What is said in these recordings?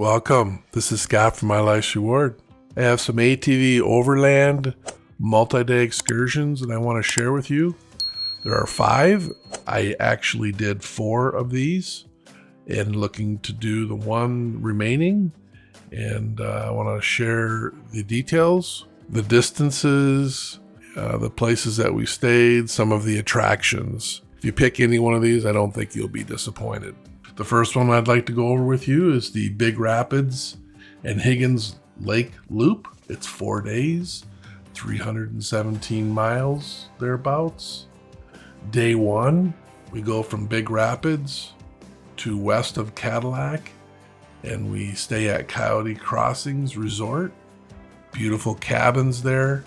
Welcome. This is Scott from My Life's Reward. I have some ATV Overland multi-day excursions that I want to share with you. There are 5. I actually did 4 of these and looking to do the one remaining. And I want to share the details, the distances, the places that we stayed, some of the attractions. If you pick any one of these, I don't think you'll be disappointed. The first one I'd like to go over with you is the Big Rapids and Higgins Lake Loop. It's 4 days, 317 miles thereabouts. Day 1, we go from Big Rapids to west of Cadillac, and we stay at Coyote Crossings Resort. Beautiful cabins there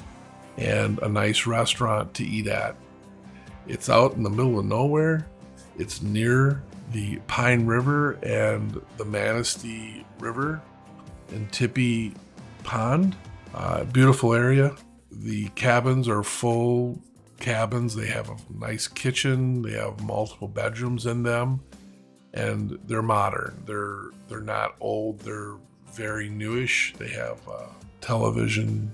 and a nice restaurant to eat at. It's out in the middle of nowhere. It's near the Pine River and the Manistee River and Tippy Pond. Beautiful area. The cabins are full cabins. They have a nice kitchen. They have multiple bedrooms in them, and they're modern. They're not old. They're very newish. They have television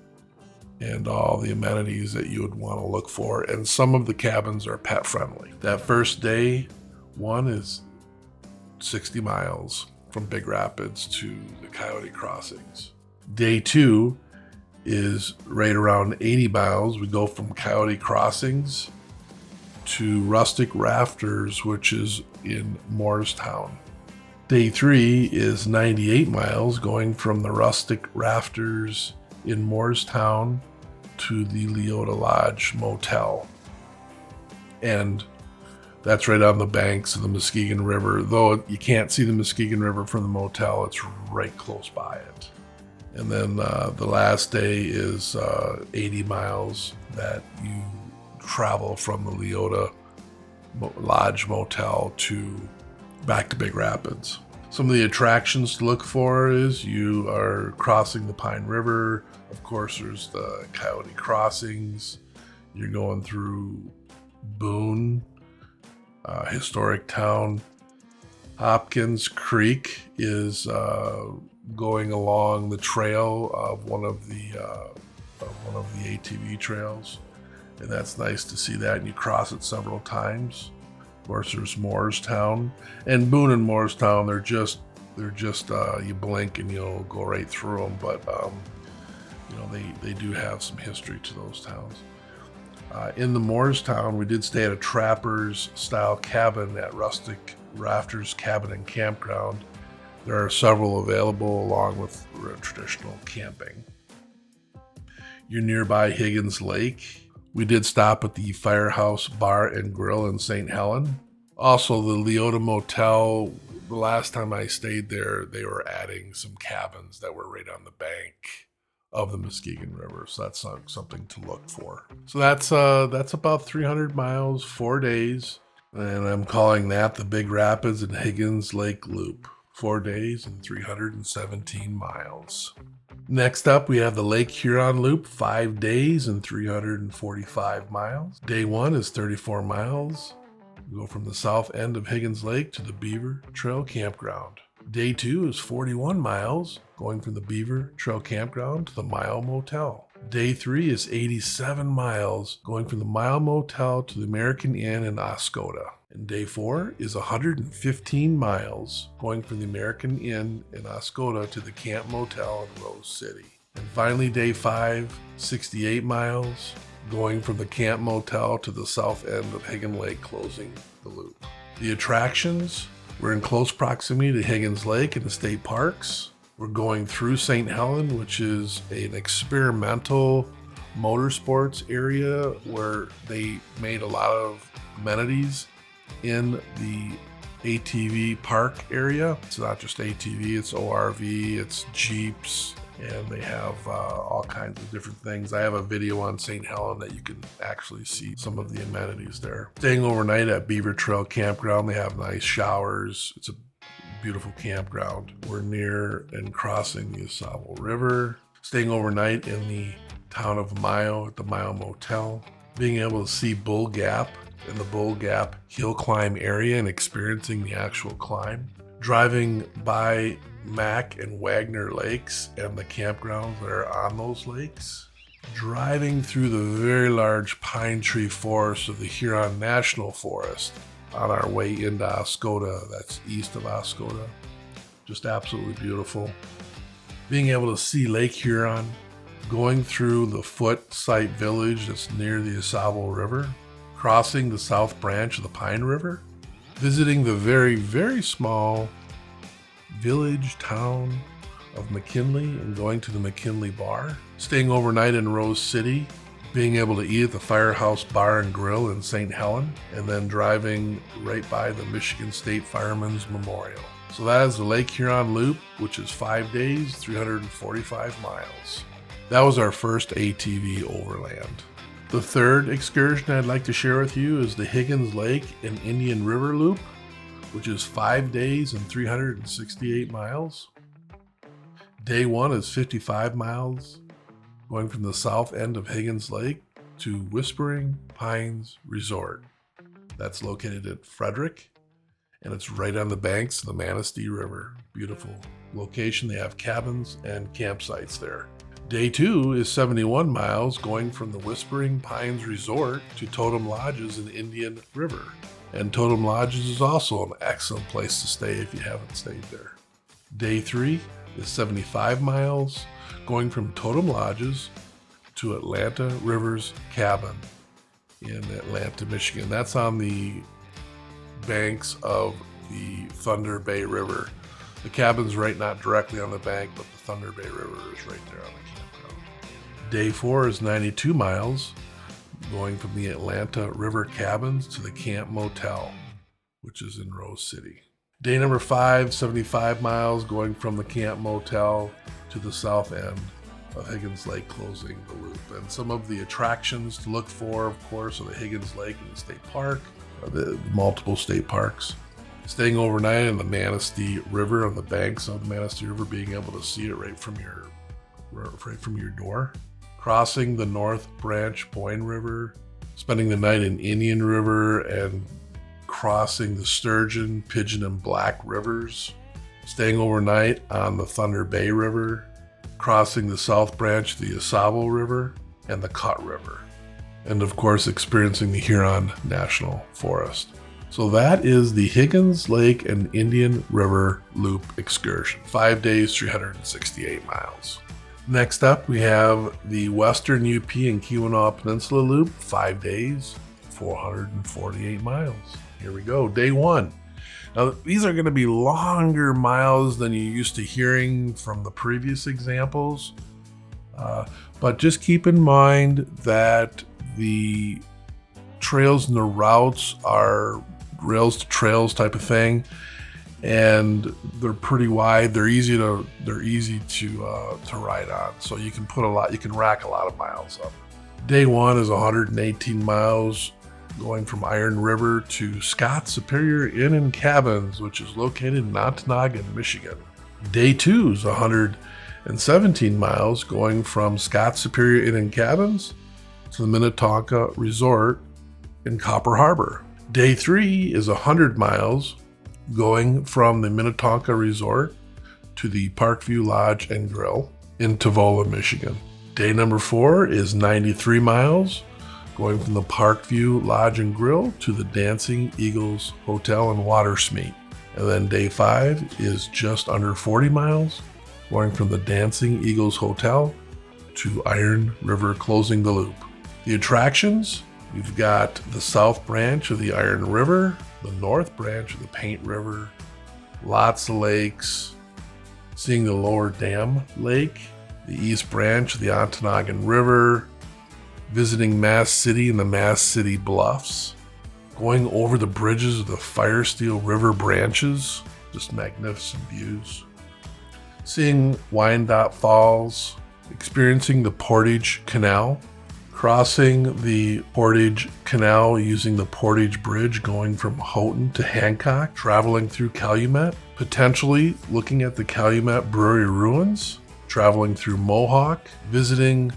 and all the amenities that you would want to look for. And some of the cabins are pet friendly. That first day, one is 60 miles from Big Rapids to the Coyote Crossings. Day 2 is right around 80 miles. We go from Coyote Crossings to Rustic Rafters, which is in Moorestown. Day 3 is 98 miles, going from the Rustic Rafters in Moorestown to the Leota Lodge Motel. And that's right on the banks of the Muskegon River. Though you can't see the Muskegon River from the motel, it's right close by it. And then the last day is 80 miles that you travel from the Leota Lodge Motel to back to Big Rapids. Some of the attractions to look for is you are crossing the Pine River. Of course, there's the Coyote Crossings. You're going through Boone, historic town. Hopkins Creek is going along the trail of one of the ATV trails, and that's nice to see that. And you cross it several times. Of course, there's Moorestown, and Boone and Moorestown. They're just you blink and you'll go right through them. But they do have some history to those towns. In the Moorestown, we did stay at a trapper's style cabin at Rustic Rafters Cabin and Campground. There are several available along with traditional camping. You're nearby Higgins Lake. We did stop at the Firehouse Bar and Grill in St. Helen. Also, the Leota Motel, the last time I stayed there, they were adding some cabins that were right on the bank of the Muskegon River, so that's something to look for. So that's about 300 miles, 4 days, and I'm calling that the Big Rapids and Higgins Lake Loop. 4 days and 317 miles. Next up, we have the Lake Huron Loop, 5 days and 345 miles. Day 1 is 34 miles. We go from the south end of Higgins Lake to the Beaver Trail Campground. Day 2 is 41 miles, going from the Beaver Trail Campground to the Mile Motel. Day 3 is 87 miles, going from the Mile Motel to the American Inn in Oscoda. And day 4 is 115 miles, going from the American Inn in Oscoda to the Camp Motel in Rose City. And finally, day 5, 68 miles, going from the Camp Motel to the south end of Higgins Lake, closing the loop. The attractions, we're in close proximity to Higgins Lake and the state parks. We're going through St. Helen, which is an experimental motorsports area where they made a lot of amenities in the ATV park area. It's not just ATV, it's ORV, it's Jeeps, and they have all kinds of different things. I have a video on St. Helen that you can actually see some of the amenities there. Staying overnight at Beaver Trail Campground, they have nice showers. It's a beautiful campground. We're near and crossing the Osable River. Staying overnight in the town of Mayo at the Mayo Motel. Being able to see Bull Gap in the Bull Gap hill climb area and experiencing the actual climb. driving by Mack and Wagner lakes and the campgrounds that are on those lakes, driving through the very large pine tree forest of the Huron National Forest on our way into Oscoda, that's east of Oscoda. Just absolutely beautiful. Being able to see Lake Huron, going through the Foot Site Village that's near the ATV River, crossing the south branch of the Pine River, visiting the very, very small village town of McKinley and going to the McKinley Bar, staying overnight in Rose City, being able to eat at the Firehouse Bar and Grill in St. Helen, and then driving right by the Michigan State Firemen's Memorial. So that is the Lake Huron Loop, which is 5 days, 345 miles. That was our first ATV Overland. The third excursion I'd like to share with you is the Higgins Lake and Indian River Loop, which is 5 days and 368 miles. Day 1 is 55 miles, going from the south end of Higgins Lake to Whispering Pines Resort. That's located at Frederick, and it's right on the banks of the Manistee River. Beautiful location. They have cabins and campsites there. Day 2 is 71 miles, going from the Whispering Pines Resort to Totem Lodges in Indian River. And Totem Lodges is also an excellent place to stay if you haven't stayed there. Day 3 is 75 miles, going from Totem Lodges to Atlanta River's Cabin in Atlanta, Michigan. That's on the banks of the Thunder Bay River. The cabin's right not directly on the bank, but the Thunder Bay River is right there on the campground. Day 4 is 92 miles, going from the Atlanta River Cabins to the Camp Motel, which is in Rose City. Day number 5, 75 miles, going from the Camp Motel to the south end of Higgins Lake, closing the loop. And some of the attractions to look for, of course, are the Higgins Lake and the state park, the multiple state parks. Staying overnight in the Manistee River, on the banks of the Manistee River, being able to see it right from your door. Crossing the North Branch Boyne River, spending the night in Indian River, and crossing the Sturgeon, Pigeon, and Black Rivers. Staying overnight on the Thunder Bay River, crossing the South Branch of the ATV River and the Cut River. And of course, experiencing the Huron National Forest. So that is the Higgins Lake and Indian River Loop excursion. 5 days, 368 miles. Next up, we have the Western UP and Keweenaw Peninsula Loop, 5 days, 448 miles. Here we go, day 1. Now, these are going to be longer miles than you're used to hearing from the previous examples, but just keep in mind that the trails and the routes are rails to trails type of thing, and they're pretty wide. They're easy to ride on, so you can rack a lot of miles up. Day 1 is 118 miles, going from Iron River to Scott Superior Inn and Cabins, which is located in Ontonagon, Michigan. Day 2 is 117 miles, going from Scott Superior Inn and Cabins to the Minnetonka Resort in Copper Harbor. Day 3 is 100 miles, going from the Minnetonka Resort to the Parkview Lodge and Grill in Tavola, Michigan. Day number 4 is 93 miles, going from the Parkview Lodge and Grill to the Dancing Eagles Hotel and Watersmeet. And then day 5 is just under 40 miles, going from the Dancing Eagles Hotel to Iron River, closing the loop. The attractions, we've got the South Branch of the Iron River, the North Branch of the Paint River, lots of lakes, seeing the Lower Dam Lake, the East Branch of the Ontonagon River, visiting Mass City and the Mass City Bluffs, going over the bridges of the Firesteel River branches, just magnificent views, seeing Wyandotte Falls, experiencing the Portage Canal, crossing the Portage Canal using the Portage Bridge, going from Houghton to Hancock, traveling through Calumet, potentially looking at the Calumet Brewery ruins, traveling through Mohawk, visiting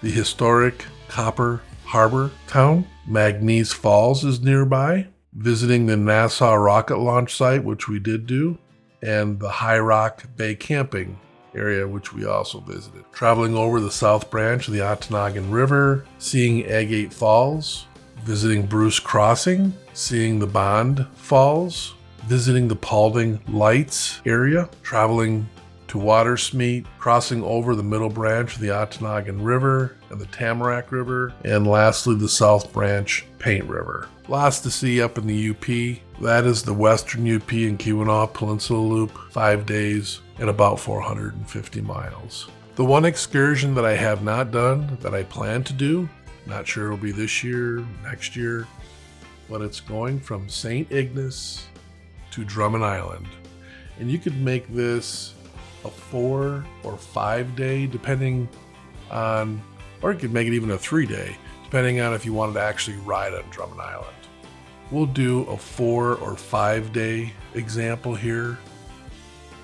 the historic Copper Harbor town. Ignace Falls is nearby, visiting the NASA rocket launch site, which we did do, and the High Rock Bay camping area, which we also visited. Traveling over the south branch of the Okanagan River, seeing Agate Falls, visiting Bruce Crossing, seeing the Bond Falls, visiting the Paulding Lights area, traveling to Watersmeet, crossing over the middle branch of the Okanagan River and the Tamarack River, and lastly the south branch Paint River. Lots to see up in the UP. That is the western UP and Keweenaw Peninsula Loop, 5 days and about 450 miles. The one excursion that I have not done that I plan to do, not sure it'll be this year, next year, but it's going from St. Ignace to Drummond Island. And you could make this a 4 or 5 day, depending on, or you could make it even a 3 day, depending on if you wanted to actually ride on Drummond Island. We'll do a 4 or 5 day example here,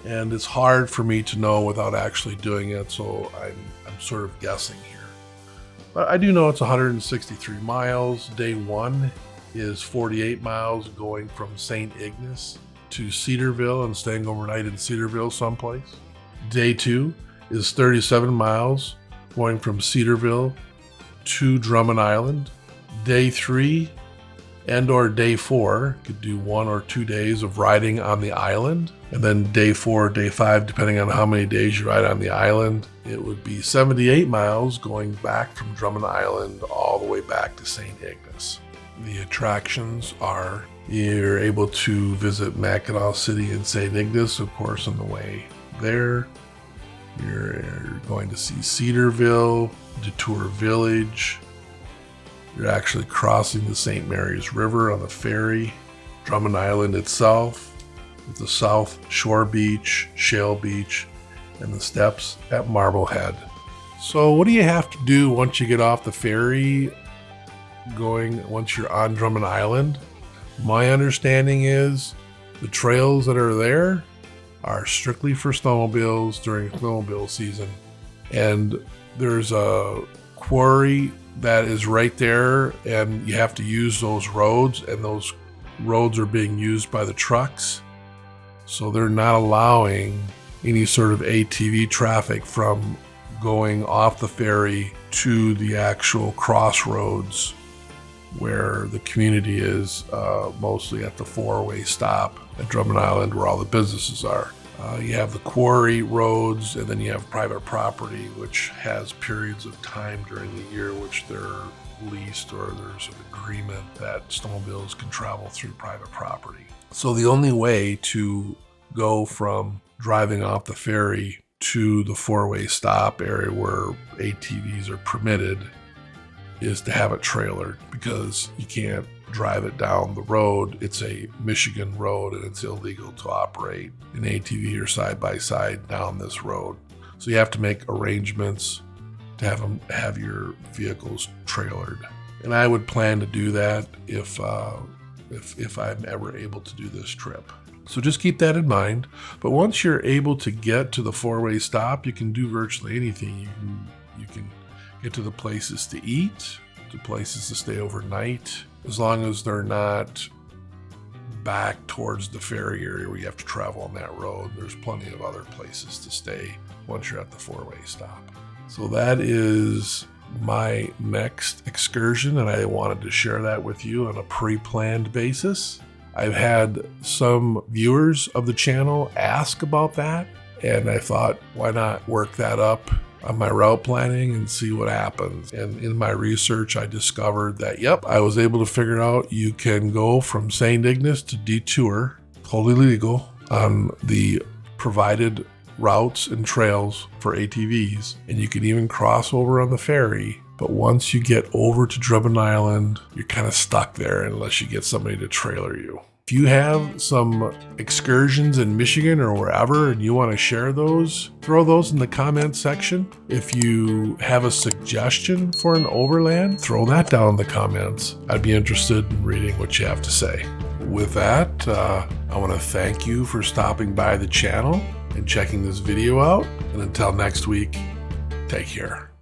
and it's hard for me to know without actually doing it, so I'm sort of guessing here. But I do know it's 163 miles. Day 1 is 48 miles going from St. Ignace to Cedarville and staying overnight in Cedarville someplace. Day 2 is 37 miles going from Cedarville to Drummond Island. Day 3 and or day 4, could do 1 or 2 days of riding on the island. And then day 4, day 5, depending on how many days you ride on the island, it would be 78 miles going back from Drummond Island all the way back to St. Ignace. The attractions are, you're able to visit Mackinac City and St. Ignace, of course, on the way there. You're going to see Cedarville, Detour Village. You're actually crossing the St. Mary's River on the ferry. Drummond Island itself, with the South Shore Beach, Shale Beach, and the steps at Marblehead. So what do you have to do once you get off the ferry once you're on Drummond Island? My understanding is the trails that are there are strictly for snowmobiles during snowmobile season. And there's a quarry that is right there, and you have to use those roads, and those roads are being used by the trucks. So they're not allowing any sort of ATV traffic from going off the ferry to the actual crossroads where the community is, mostly at the 4-way stop at Drummond Island where all the businesses are. You have the quarry roads, and then you have private property, which has periods of time during the year which they're leased, or there's an agreement that snowmobiles can travel through private property. So the only way to go from driving off the ferry to the 4-way stop area where ATVs are permitted is to have it trailered, because you can't drive it down the road. It's a Michigan road, and it's illegal to operate an ATV or side-by-side down this road. So you have to make arrangements to have your vehicles trailered. And I would plan to do that if I'm ever able to do this trip. So just keep that in mind. But once you're able to get to the 4-way stop, you can do virtually anything. You can get to the places to eat, to places to stay overnight, as long as they're not back towards the ferry area where you have to travel on that road. There's plenty of other places to stay once you're at the 4-way stop. So that is my next excursion, and I wanted to share that with you on a pre-planned basis. I've had some viewers of the channel ask about that, and I thought, why not work that up on my route planning and see what happens. And in my research, I discovered that, I was able to figure out you can go from St. Ignace to Detour, totally legal, on the provided routes and trails for ATVs. And you can even cross over on the ferry. But once you get over to Drummond Island, you're kind of stuck there unless you get somebody to trailer you. If you have some excursions in Michigan or wherever and you want to share those, throw those in the comments section. If you have a suggestion for an overland, throw that down in the comments. I'd be interested in reading what you have to say. With that, I want to thank you for stopping by the channel and checking this video out. And until next week, take care.